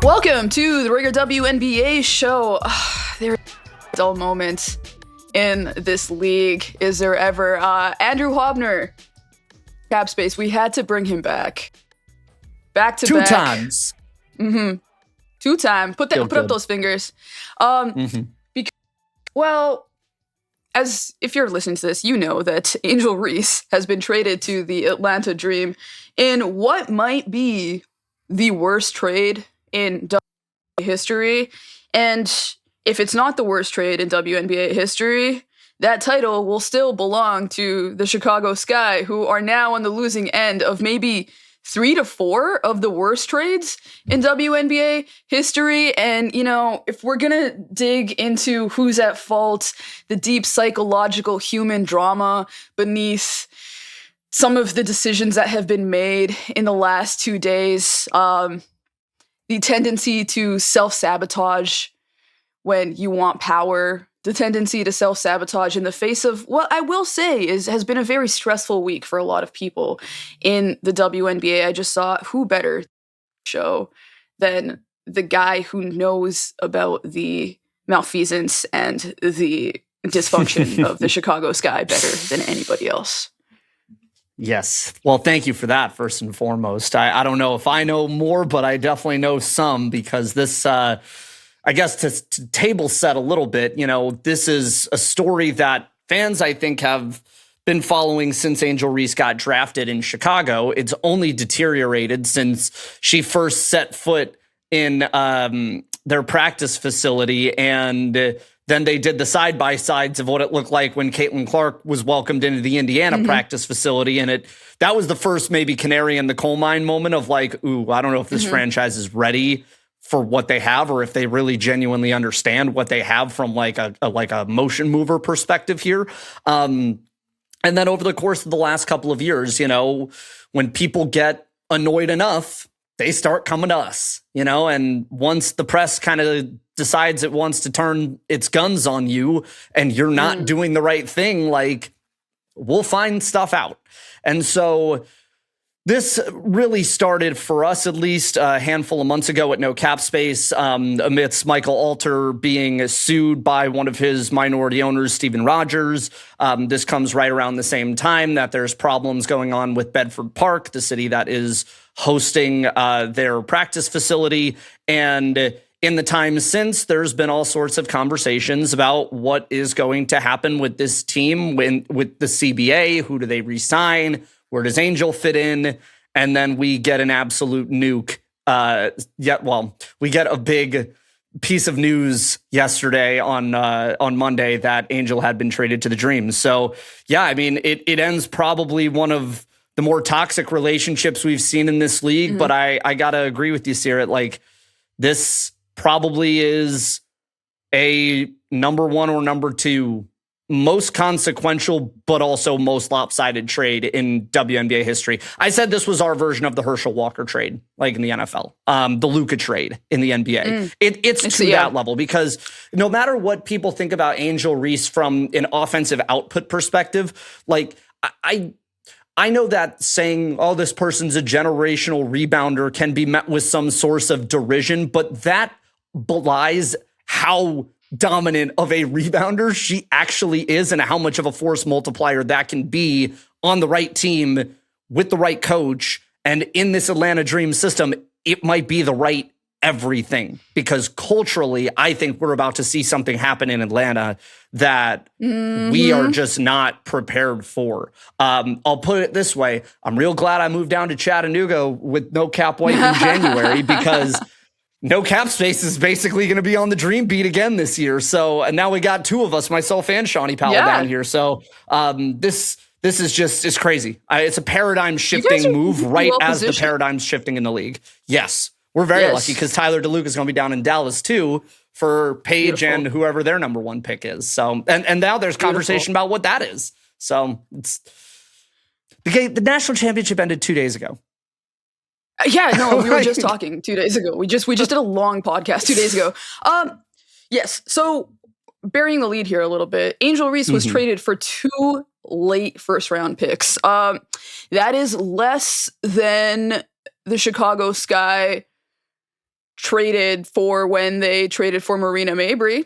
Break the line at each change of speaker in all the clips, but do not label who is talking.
Welcome to the regular WNBA show. There is a dull moment in this league. Is there ever? Andrew Haubner, cap space. We had to bring him back. Back to
Two
back.
times.
Mm-hmm. 2 times. Put up those fingers. Because, well, as if you're listening to this, you know that Angel Reese has been traded to the Atlanta Dream in what might be the worst trade in WNBA history. And if it's not the worst trade in WNBA history, that title will still belong to the Chicago Sky, who are now on the losing end of maybe 3 to 4 of the worst trades in WNBA history. And, you know, if we're going to dig into who's at fault, the deep psychological human drama beneath some of the decisions that have been made in the last 2 days, the tendency to self-sabotage when you want power, the tendency to self-sabotage in the face of what I will say has been a very stressful week for a lot of people in the WNBA. I just saw who better show than the guy who knows about the malfeasance and the dysfunction of the Chicago Sky better than anybody else.
Yes. Well, thank you for that, first and foremost. I don't know if I know more, but I definitely know some, because this, I guess to table set a little bit, you know, this is a story that fans, I think, have been following since Angel Reese got drafted in Chicago. It's only deteriorated since she first set foot in their practice facility, and then they did the side-by-sides of what it looked like when Caitlin Clark was welcomed into the Indiana practice facility. And that was the first maybe canary in the coal mine moment of like, ooh, I don't know if this franchise is ready for what they have, or if they really genuinely understand what they have from like a motion mover perspective here. And then over the course of the last couple of years, you know, when people get annoyed enough, they start coming to us, you know, and once the press kind of decides it wants to turn its guns on you and you're not doing the right thing, like, we'll find stuff out. And so this really started, for us at least, a handful of months ago at No Cap Space, amidst Michael Alter being sued by one of his minority owners, Stephen Rogers. This comes right around the same time that there's problems going on with Bedford Park, the city that is hosting their practice facility. And in the time since, there's been all sorts of conversations about what is going to happen with this team, with the CBA. Who do they re-sign? Where does Angel fit in? And then we get an absolute nuke. We get a big piece of news yesterday on Monday that Angel had been traded to the Dream. So, yeah, I mean, it ends probably one of the more toxic relationships we've seen in this league. But I got to agree with you, Seerat. Like, this probably is a number 1 or number 2 most consequential, but also most lopsided trade in WNBA history. I said this was our version of the Herschel Walker trade, like in the NFL, the Luka trade in the NBA. It's to that level, because no matter what people think about Angel Reese from an offensive output perspective, like I know that saying, oh, this person's a generational rebounder can be met with some source of derision, but that belies how dominant of a rebounder she actually is and how much of a force multiplier that can be on the right team with the right coach. And in this Atlanta Dream system, it might be the right everything, because culturally, I think we're about to see something happen in Atlanta that we are just not prepared for. I'll put it this way. I'm real glad I moved down to Chattanooga with no cap white in January, because No Cap Space is basically going to be on the Dream beat again this year. So, and now we got 2 of us, myself and Shawnee Powell down here. So this is just, it's crazy. It's a paradigm shifting move right as the paradigm's shifting in the league. Yes. We're very lucky, because Tyler DeLuca is going to be down in Dallas too for Paige and whoever their number 1 pick is. So, and now there's conversation about what that is. So it's the national championship ended 2 days ago.
Yeah, no, we were just talking 2 days ago. We just did a long podcast 2 days ago. Yes. So burying the lead here a little bit, Angel Reese was traded for 2 late first round picks. That is less than the Chicago Sky traded for when they traded for Marina Mabrey.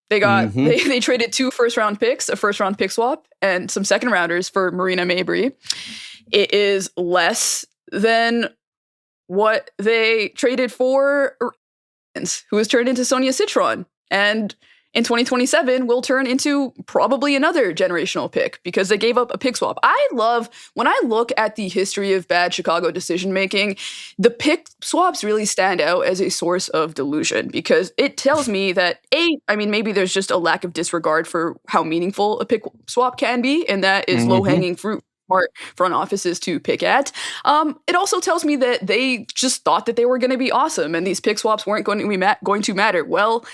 They got they traded 2 first-round picks, a first-round pick swap, and some second-rounders for Marina Mabrey. It is less than what they traded for, who was turned into Sonia Citron, and in 2027 will turn into probably another generational pick because they gave up a pick swap. I love, when I look at the history of bad Chicago decision-making, the pick swaps really stand out as a source of delusion because it tells me that, maybe there's just a lack of disregard for how meaningful a pick swap can be, and that is low-hanging fruit for front offices to pick at. It also tells me that they just thought that they were going to be awesome and these pick swaps weren't going to matter. Well,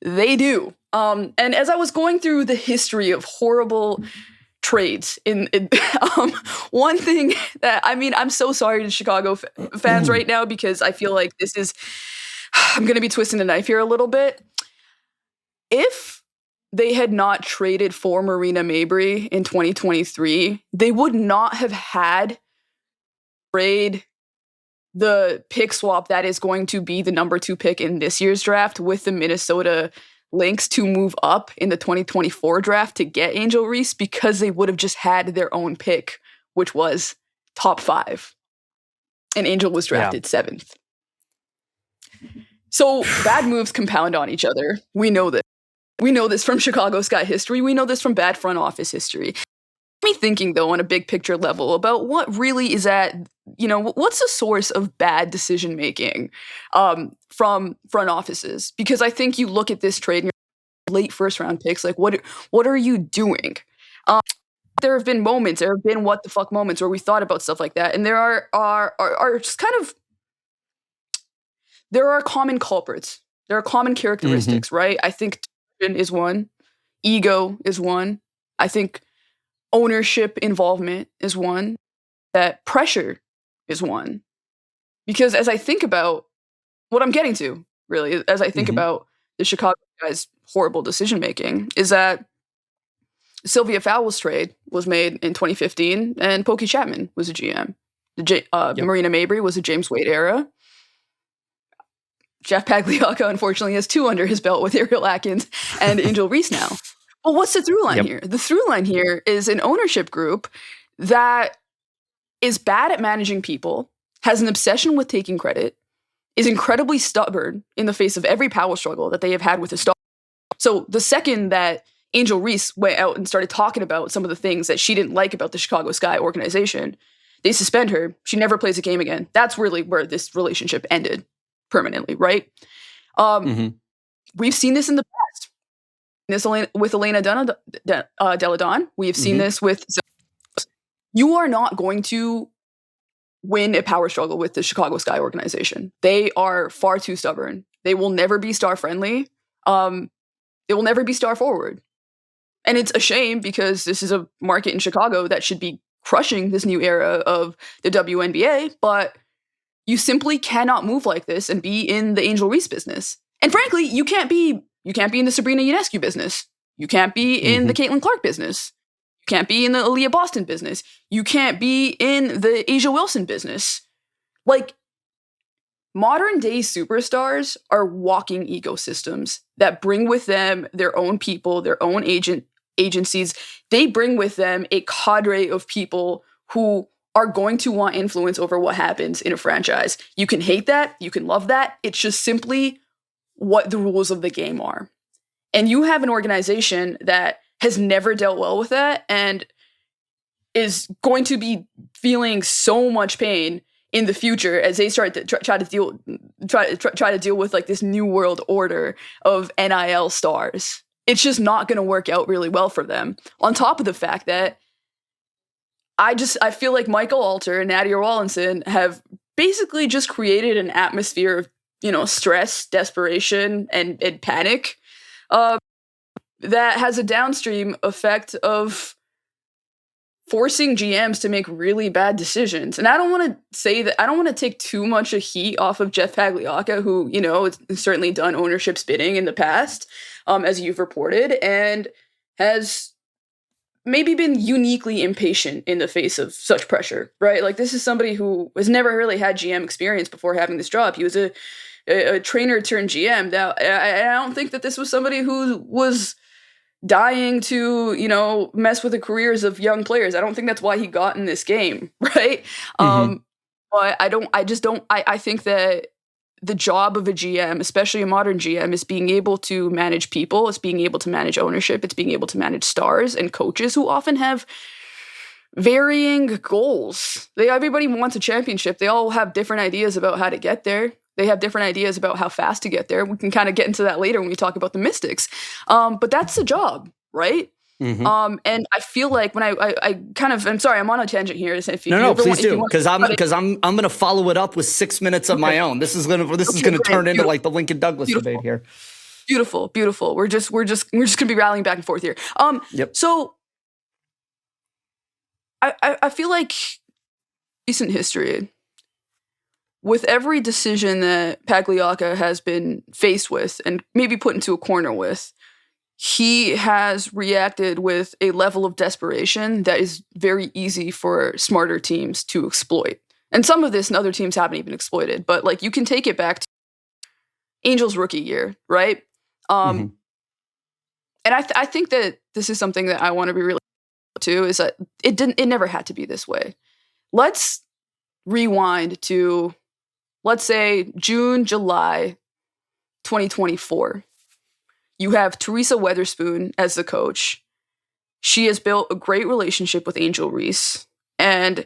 they do. And as I was going through the history of horrible trades, one thing that, I'm so sorry to Chicago fans right now because I feel like this is, I'm going to be twisting the knife here a little bit. If they had not traded for Marina Mabrey in 2023, they would not have had trade the pick swap that is going to be the number 2 pick in this year's draft with the Minnesota Lynx to move up in the 2024 draft to get Angel Reese, because they would have just had their own pick, which was top 5. And Angel was drafted 7th. So bad moves compound on each other. We know this. We know this from Chicago Sky history. We know this from bad front office history. Me thinking, though, on a big picture level about what really is at, what's the source of bad decision making from front offices? Because I think you look at this trade and you're late first round picks, like what are you doing? There have been moments, there have been what the fuck moments where we thought about stuff like that, and there are just kind of, there are common culprits. There are common characteristics, right? I think is one, ego is one. I think ownership involvement is one, that pressure is one. Because as I think about what I'm getting to, really, as I think about the Chicago guys' horrible decision-making, is that Sylvia Fowles' trade was made in 2015, and Pokey Chapman was a GM. Marina Mabrey was a James Wade era. Jeff Pagliocca, unfortunately, has 2 under his belt with Ariel Atkins and Angel Reese now. Well, what's the through line here? The through line here is an ownership group that is bad at managing people, has an obsession with taking credit, is incredibly stubborn in the face of every power struggle that they have had with the star. So the second that Angel Reese went out and started talking about some of the things that she didn't like about the Chicago Sky organization, they suspend her. She never plays a game again. That's really where this relationship ended permanently, right? We've seen this in the past. With Elena Deladon. We have seen this with... You are not going to win a power struggle with the Chicago Sky organization. They are far too stubborn. They will never be star-friendly. They will never be star-forward. And it's a shame because this is a market in Chicago that should be crushing this new era of the WNBA, but you simply cannot move like this and be in the Angel Reese business. And frankly, you can't be in the Sabrina Ionescu business. You can't be in the Caitlin Clark business. You can't be in the Aaliyah Boston business. You can't be in the Asia Wilson business. Like, modern day superstars are walking ecosystems that bring with them their own people, their own agencies. They bring with them a cadre of people who are going to want influence over what happens in a franchise. You can hate that. You can love that. It's just simply what the rules of the game are. And you have an organization that has never dealt well with that and is going to be feeling so much pain in the future as they start to try to deal with like this new world order of NIL stars. It's just not going to work out really well for them. On top of the fact that I feel like Michael Alter and Nadia Rawlinson have basically just created an atmosphere of, stress, desperation, and panic that has a downstream effect of forcing GMs to make really bad decisions. And I don't want to take too much of heat off of Jeff Pagliocca, who, has certainly done ownership spinning in the past, as you've reported, and has maybe been uniquely impatient in the face of such pressure, right? Like, this is somebody who has never really had GM experience before having this job. He was a a trainer turned GM. Now, I don't think that this was somebody who was dying to, mess with the careers of young players. I don't think that's why he got in this game, right? But I think that the job of a GM, especially a modern GM, is being able to manage people, it's being able to manage ownership, it's being able to manage stars and coaches who often have varying goals. Everybody wants a championship. They all have different ideas about how to get there. They have different ideas about how fast to get there. We can kind of get into that later when we talk about the Mystics. But that's the job, right? And I feel like when I kind of, I'm sorry, I'm on a tangent here. If
no, please do, because I'm going to follow it up with 6 minutes of my own. This is going to turn into like the Lincoln Douglas debate here.
Beautiful. We're just going to be rallying back and forth here. So I feel like recent history, with every decision that Pagliacca has been faced with and maybe put into a corner with, he has reacted with a level of desperation that is very easy for smarter teams to exploit. And some of this and other teams haven't even exploited, but like you can take it back to Angel's rookie year, right? And I think that this is something that I want to be really to, is that it never had to be this way. Let's rewind to, let's say, June, July 2024. You have Teresa Weatherspoon as the coach. She has built a great relationship with Angel Reese, and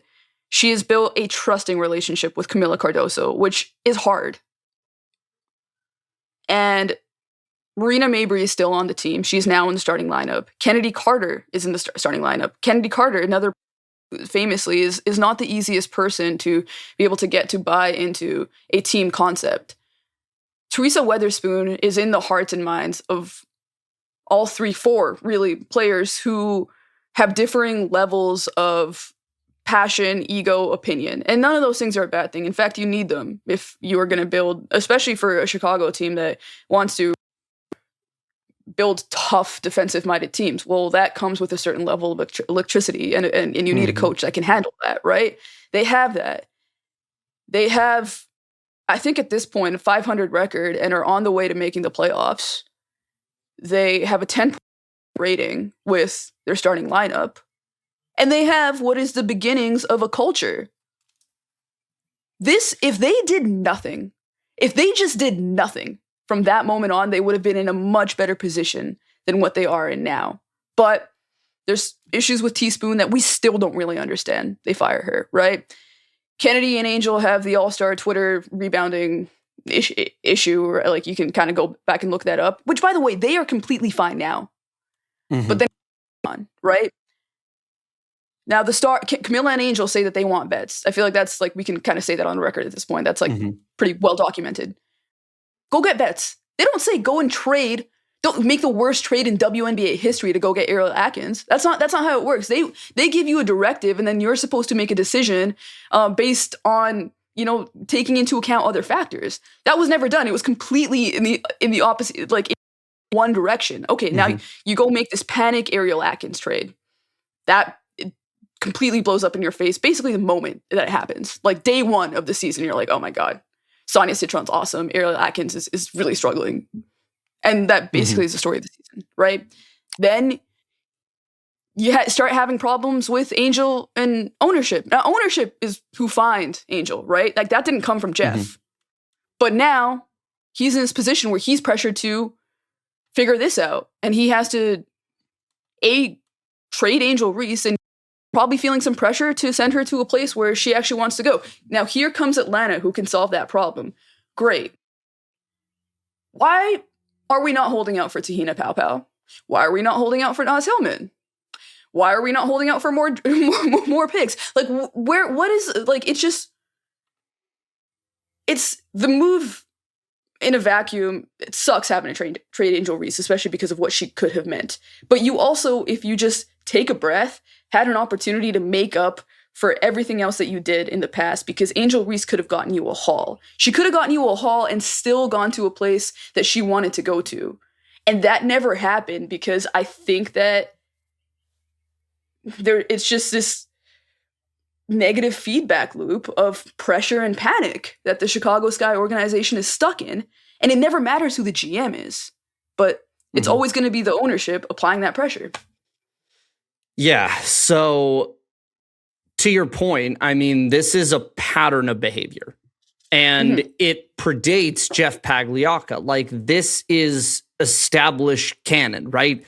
she has built a trusting relationship with Camila Cardoso, which is hard. And Marina Mabrey is still on the team. She's now in the starting lineup. Kennedy Carter is in the starting lineup. Kennedy Carter, another famously, is not the easiest person to be able to get to buy into a team concept. Teresa Weatherspoon is in the hearts and minds of all four really players who have differing levels of passion, ego, opinion. And none of those things are a bad thing. In fact, you need them if you are going to build, especially for a Chicago team that wants to build tough defensive-minded teams. Well, that comes with a certain level of electricity, and you need a coach that can handle that, right? They have that. They have, I think at this point, a 500 record and are on the way to making the playoffs. They have a 10 rating with their starting lineup. And they have what is the beginnings of a culture. If they did nothing, if they just did nothing from that moment on, they would have been in a much better position than what they are in now. But there's issues with Teaspoon that we still don't really understand. They fire her, right? Kennedy and Angel have the all-star Twitter rebounding issue, or like you can kind of go back and look that up, which, by the way, they are completely fine now. But then on, right? Now Camila and Angel say that they want bets. I feel like that's like, we can kind of say that on the record at this point. That's like pretty well documented. Go get bets. They don't say go and trade. Don't make the worst trade in WNBA history to go get Ariel Atkins. That's not how it works. They give you a directive, and then you're supposed to make a decision based on taking into account other factors. That was never done. It was completely in the opposite, like in one direction. Okay, now you go make this panic Ariel Atkins trade. That it completely blows up in your face. Basically, the moment that it happens, like day one of the season, you're like, oh my god. Sonia Citron's awesome. Ariel Atkins is really struggling. And that basically is the story of the season, right? Then you start having problems with Angel and ownership. Now, ownership is who fined Angel, right? Like, that didn't come from Jeff. But now he's in this position where he's pressured to figure this out. And he has to, trade Angel Reese, and probably feeling some pressure to send her to a place where she actually wants to go. Now, here comes Atlanta, who can solve that problem. Great. Why are we not holding out for Tahina Paopao? Why are we not holding out for Naz Hillman? Why are we not holding out for more picks? Like, what is, like, it's the move in a vacuum. It sucks having to trade Angel Reese, especially because of what she could have meant. But you also, if you just take a breath, had an opportunity to make up for everything else that you did in the past, because Angel Reese could have gotten you a haul. She could have gotten you a haul and still gone to a place that she wanted to go to. And that never happened, because I think that it's just this negative feedback loop of pressure and panic that the Chicago Sky organization is stuck in. And it never matters who the GM is, but it's always going to be the ownership applying that pressure.
Yeah. So to your point, I mean, this is a pattern of behavior and it predates Jeff Pagliocca. Like, this is established canon, right?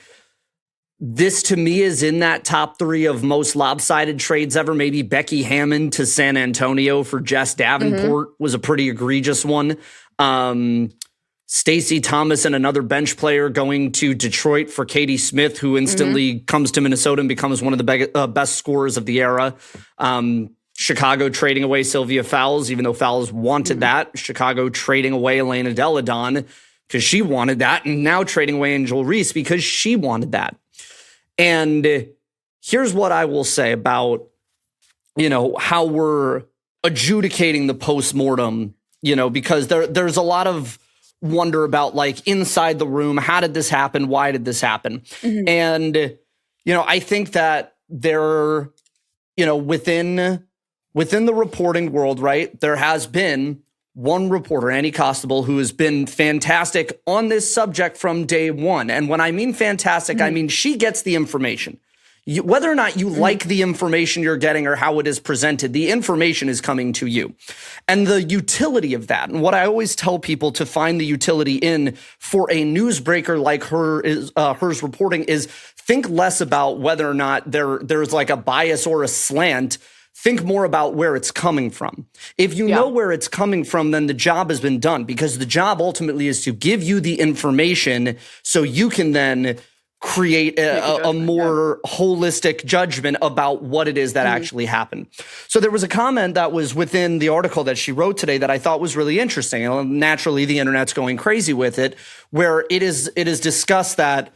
This to me is in that top 3 of most lopsided trades ever. Maybe Becky Hammond to San Antonio for Jess Davenport was a pretty egregious one. Stacey Thomas and another bench player going to Detroit for Katie Smith, who instantly comes to Minnesota and becomes one of the best scorers of the era. Chicago trading away Sylvia Fowles, even though Fowles wanted that. Chicago trading away Elena Delle Donne because she wanted that. And now trading away Angel Reese because she wanted that. And here's what I will say about, how we're adjudicating the postmortem, because there's a lot of wonder about, like, inside the room, how did this happen? Why did this happen? And, I think that there, within the reporting world, right, there has been one reporter, Annie Costable, who has been fantastic on this subject from day one. And when I mean fantastic, I mean she gets the information. Whether or not you like the information you're getting or how it is presented, the information is coming to you. And the utility of that, and what I always tell people to find the utility in for a newsbreaker like hers reporting is think less about whether or not there's like a bias or a slant. Think more about where it's coming from. If you know where it's coming from, then the job has been done, because the job ultimately is to give you the information so you can then create a more holistic judgment about what it is that actually happened. So there was a comment that was within the article that she wrote today that I thought was really interesting. And naturally, the internet's going crazy with it, where it is discussed that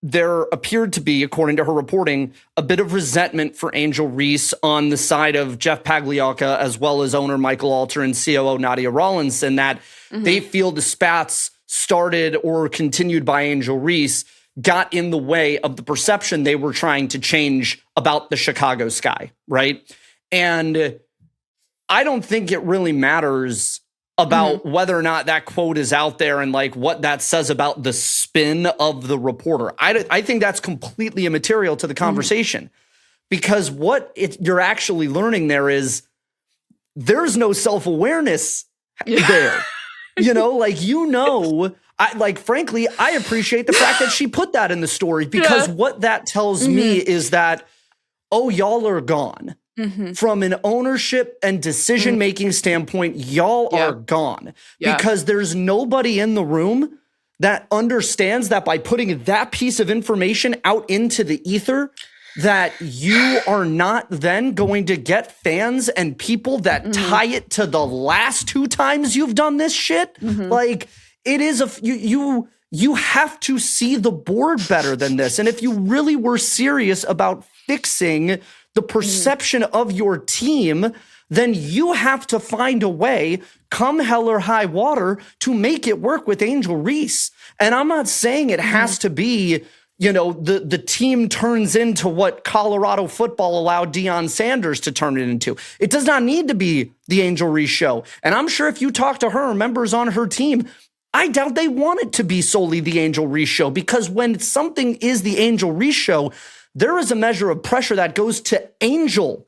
there appeared to be, according to her reporting, a bit of resentment for Angel Reese on the side of Jeff Pagliocca, as well as owner Michael Alter and COO Nadia Rollins, and that they feel the spats started or continued by Angel Reese got in the way of the perception they were trying to change about the Chicago Sky, right? And I don't think it really matters about whether or not that quote is out there and like what that says about the spin of the reporter. I think that's completely immaterial to the conversation, because what you're actually learning there is there's no self-awareness there. Frankly, I appreciate the fact that she put that in the story, because what that tells me is that, y'all are gone. From an ownership and decision-making standpoint, y'all are gone, because there's nobody in the room that understands that by putting that piece of information out into the ether, that you are not then going to get fans and people that tie it to the last 2 times you've done this shit. Like, it is you have to see the board better than this. And if you really were serious about fixing the perception of your team, then you have to find a way, come hell or high water, to make it work with Angel Reese. And I'm not saying it has to be, the team turns into what Colorado football allowed Deion Sanders to turn it into. It does not need to be the Angel Reese show. And I'm sure if you talk to her, members on her team, I doubt they want it to be solely the Angel Reese show, because when something is the Angel Reese show, there is a measure of pressure that goes to Angel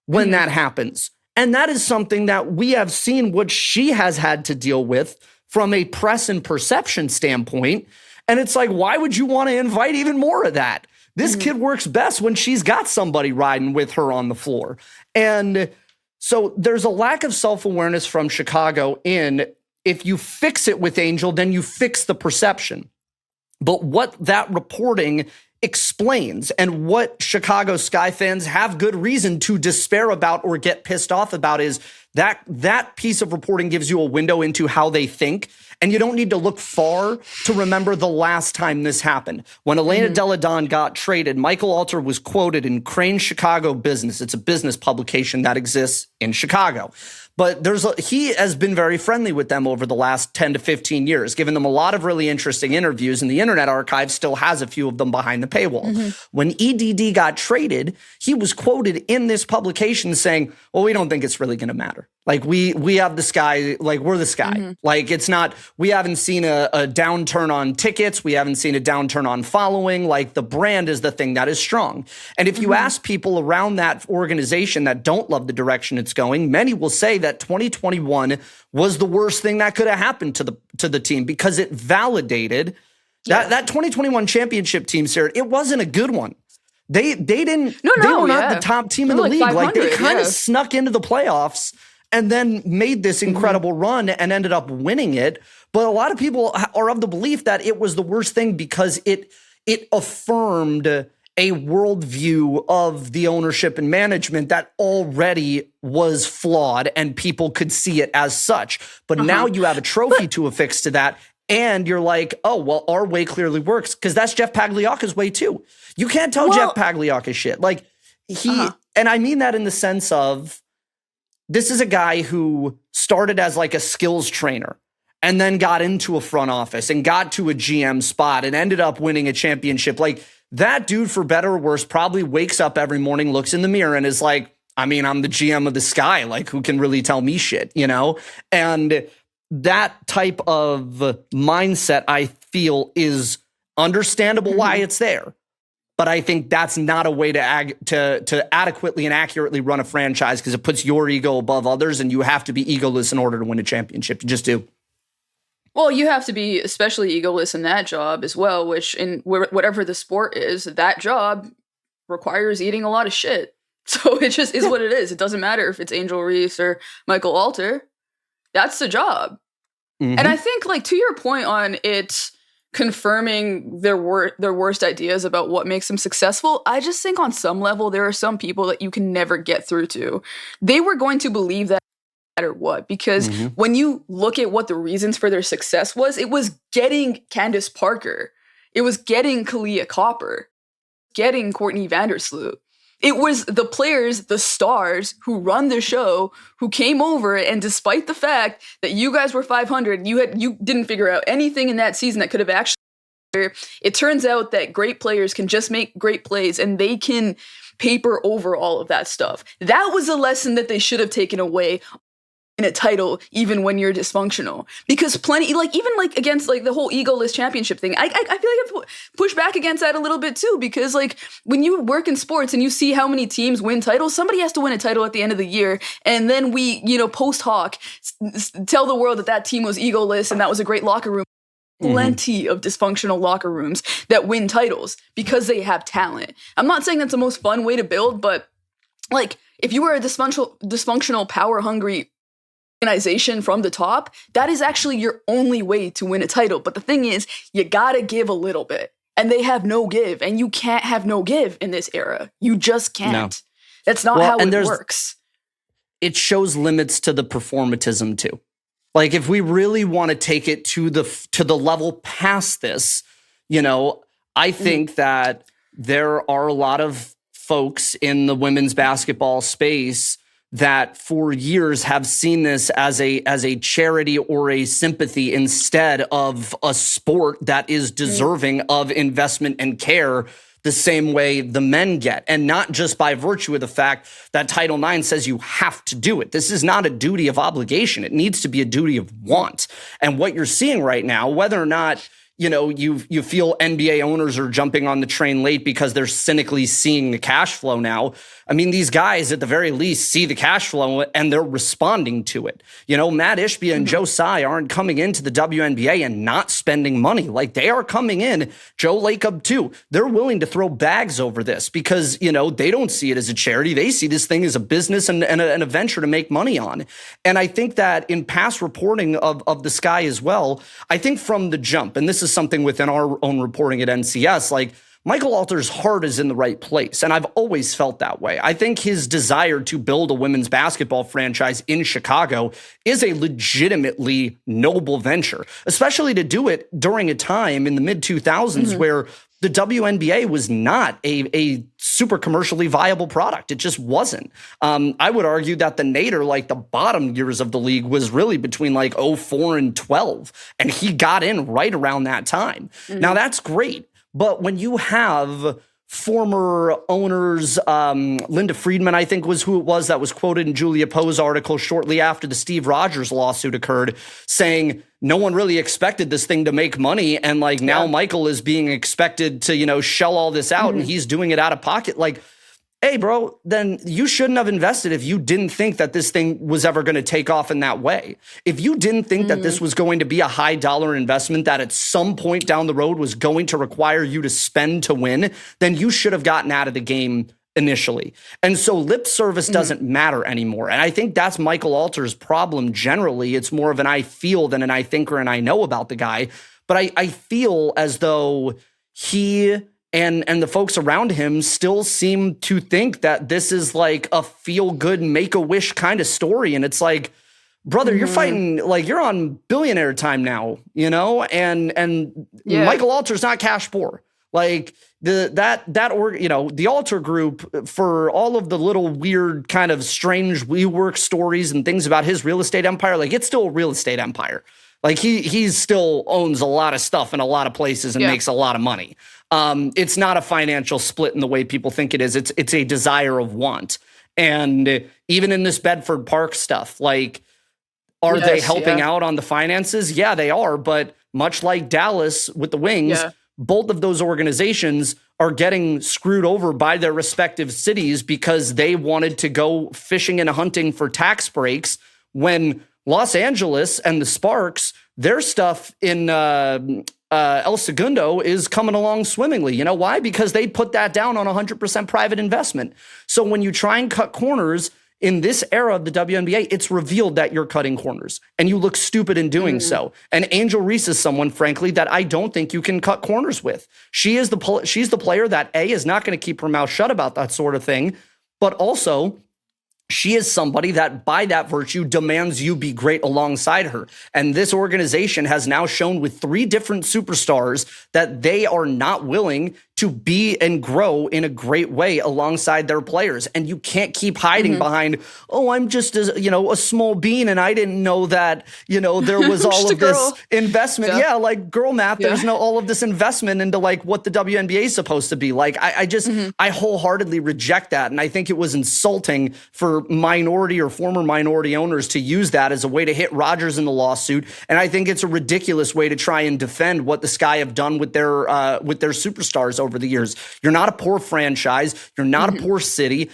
when that happens. And that is something that we have seen what she has had to deal with from a press and perception standpoint. And it's like, why would you want to invite even more of that? This kid works best when she's got somebody riding with her on the floor. And so there's a lack of self-awareness from Chicago in, if you fix it with Angel, then you fix the perception. But what that reporting explains, and what Chicago Sky fans have good reason to despair about or get pissed off about, is that piece of reporting gives you a window into how they think. And you don't need to look far to remember the last time this happened. When Elena Delle Donne got traded, Michael Alter was quoted in Crane Chicago Business. It's a business publication that exists in Chicago. but he has been very friendly with them over the last 10 to 15 years, giving them a lot of really interesting interviews, and the Internet Archive still has a few of them behind the paywall. Mm-hmm. When EDD got traded, he was quoted in this publication saying, well, we don't think it's really going to matter. Like, we have the sky, like, we're the sky. Mm-hmm. Like, it's not, we haven't seen a downturn on tickets. We haven't seen a downturn on following. Like, the brand is the thing that is strong. And if you ask people around that organization that don't love the direction it's going, many will say that 2021 was the worst thing that could have happened to the team, because it validated that 2021 championship team, Seerat. It wasn't a good one. They were not the top team in the league. Like, they kind of snuck into the playoffs and then made this incredible run and ended up winning it. But a lot of people are of the belief that it was the worst thing because it affirmed a worldview of the ownership and management that already was flawed, and people could see it as such. But now you have a trophy to affix to that, and you're like, oh, well, our way clearly works, because that's Jeff Pagliaca's way too. You can't tell Jeff Pagliaca shit. Like, and I mean that in the sense of, this is a guy who started as like a skills trainer and then got into a front office and got to a GM spot and ended up winning a championship. Like, that dude, for better or worse, probably wakes up every morning, looks in the mirror, and is like, I mean, I'm the GM of the sky. Like, who can really tell me shit, you know? And that type of mindset, I feel, is understandable why it's there. But I think that's not a way to adequately and accurately run a franchise, because it puts your ego above others, and you have to be egoless in order to win a championship. You just do.
Well, you have to be especially egoless in that job as well, which in whatever the sport is, that job requires eating a lot of shit. So it just is what it is. It doesn't matter if it's Angel Reese or Michael Alter. That's the job. Mm-hmm. And I think, like, to your point on it confirming their worst ideas about what makes them successful, I just think on some level there are some people that you can never get through to. They were going to believe that no matter what, because when you look at what the reasons for their success was, it was getting Candace Parker, it was getting Kalia Copper, getting Courtney Vandersloot. It was the players, the stars who run the show, who came over, and despite the fact that you guys were 500, you didn't figure out anything in that season that could have actually. It turns out that great players can just make great plays, and they can paper over all of that stuff. That was a lesson that they should have taken away in a title, even when you're dysfunctional, because plenty, like, even like against like the whole egoless championship thing, I feel like I have to push back against that a little bit too, because like when you work in sports and you see how many teams win titles, somebody has to win a title at the end of the year, and then we, post hoc tell the world that team was egoless and that was a great locker room. Plenty of dysfunctional locker rooms that win titles because they have talent. I'm not saying that's the most fun way to build, but like, if you were a dysfunctional, power-hungry organization from the top, that is actually your only way to win a title. But the thing is, you gotta give a little bit, and they have no give, and you can't have no give in this era. You just can't. No. That's not how it works.
It shows limits to the performatism too. Like, if we really want to take it to the level past this, I think that there are a lot of folks in the women's basketball space that for years have seen this as a charity or a sympathy instead of a sport that is deserving of investment and care the same way the men get. And not just by virtue of the fact that Title IX says you have to do it. This is not a duty of obligation. It needs to be a duty of want. And what you're seeing right now, whether or not you feel NBA owners are jumping on the train late because they're cynically seeing the cash flow now. I mean, these guys at the very least see the cash flow and they're responding to it. Matt Ishbia and Joe Tsai aren't coming into the WNBA and not spending money. Like, they are coming in, Joe Lacob too. They're willing to throw bags over this because, they don't see it as a charity. They see this thing as a business and a venture to make money on. And I think that in past reporting of the Sky as well, I think from the jump, and this is something within our own reporting at NCS, like, Michael Alter's heart is in the right place, and I've always felt that way. I think his desire to build a women's basketball franchise in Chicago is a legitimately noble venture, especially to do it during a time in the mid-2000s where the WNBA was not a super commercially viable product. It just wasn't. I would argue that the nadir, like the bottom years of the league, was really between like 04 and 12. And he got in right around that time. Now that's great. But when you have former owners, Linda Friedman, I think was who it was that was quoted in Julia Poe's article shortly after the Steve Rogers lawsuit occurred, saying no one really expected this thing to make money. And like now Michael is being expected to, you know, shell all this out and he's doing it out of pocket. Like, hey, bro, then you shouldn't have invested if you didn't think that this thing was ever going to take off in that way. If you didn't think that this was going to be a high dollar investment that at some point down the road was going to require you to spend to win, then you should have gotten out of the game initially. And so lip service doesn't matter anymore. And I think that's Michael Alter's problem generally. It's more of an I feel than an I think or an I know about the guy. But I feel as though he and the folks around him still seem to think that this is like a feel-good, make-a-wish kind of story. And it's like, brother, you're fighting, like, you're on billionaire time now, you know? And Michael Alter's not cash poor. Like, the Alter Group, for all of the little weird kind of strange WeWork stories and things about his real estate empire, like, it's still a real estate empire. Like, he still owns a lot of stuff in a lot of places and makes a lot of money. It's not a financial split in the way people think it is. It's a desire of want. And even in this Bedford Park stuff, like, are they helping out on the finances? Yeah, they are. But much like Dallas with the Wings, both of those organizations are getting screwed over by their respective cities because they wanted to go fishing and hunting for tax breaks when Los Angeles and the Sparks, their stuff in El Segundo is coming along swimmingly. You know why? Because they put that down on 100% private investment. So when you try and cut corners in this era of the WNBA, it's revealed that you're cutting corners and you look stupid in doing so. And Angel Reese is someone, frankly, that I don't think you can cut corners with. She's the player that A, is not going to keep her mouth shut about that sort of thing, but also she is somebody that by that virtue demands you be great alongside her. And this organization has now shown with 3 different superstars that they are not willing to be and grow in a great way alongside their players. And you can't keep hiding behind, oh, I'm just a small bean and I didn't know that, there was all of this investment. Yeah, like girl math, there's all of this investment into like what the WNBA is supposed to be. Like I wholeheartedly reject that. And I think it was insulting for minority or former minority owners to use that as a way to hit Rogers in the lawsuit. And I think it's a ridiculous way to try and defend what the Sky have done with their superstars over the years. You're not a poor franchise. You're not a poor city.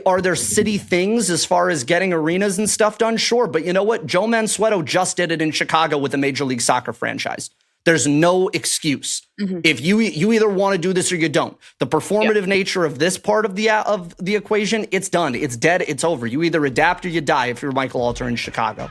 Are there city things as far as getting arenas and stuff done? Sure. But you know what? Joe Mansueto just did it in Chicago with a Major League Soccer franchise. There's no excuse. If you either want to do this or you don't. The performative nature of this part of the equation, it's done. It's dead. It's over. You either adapt or you die if you're Michael Alter in Chicago.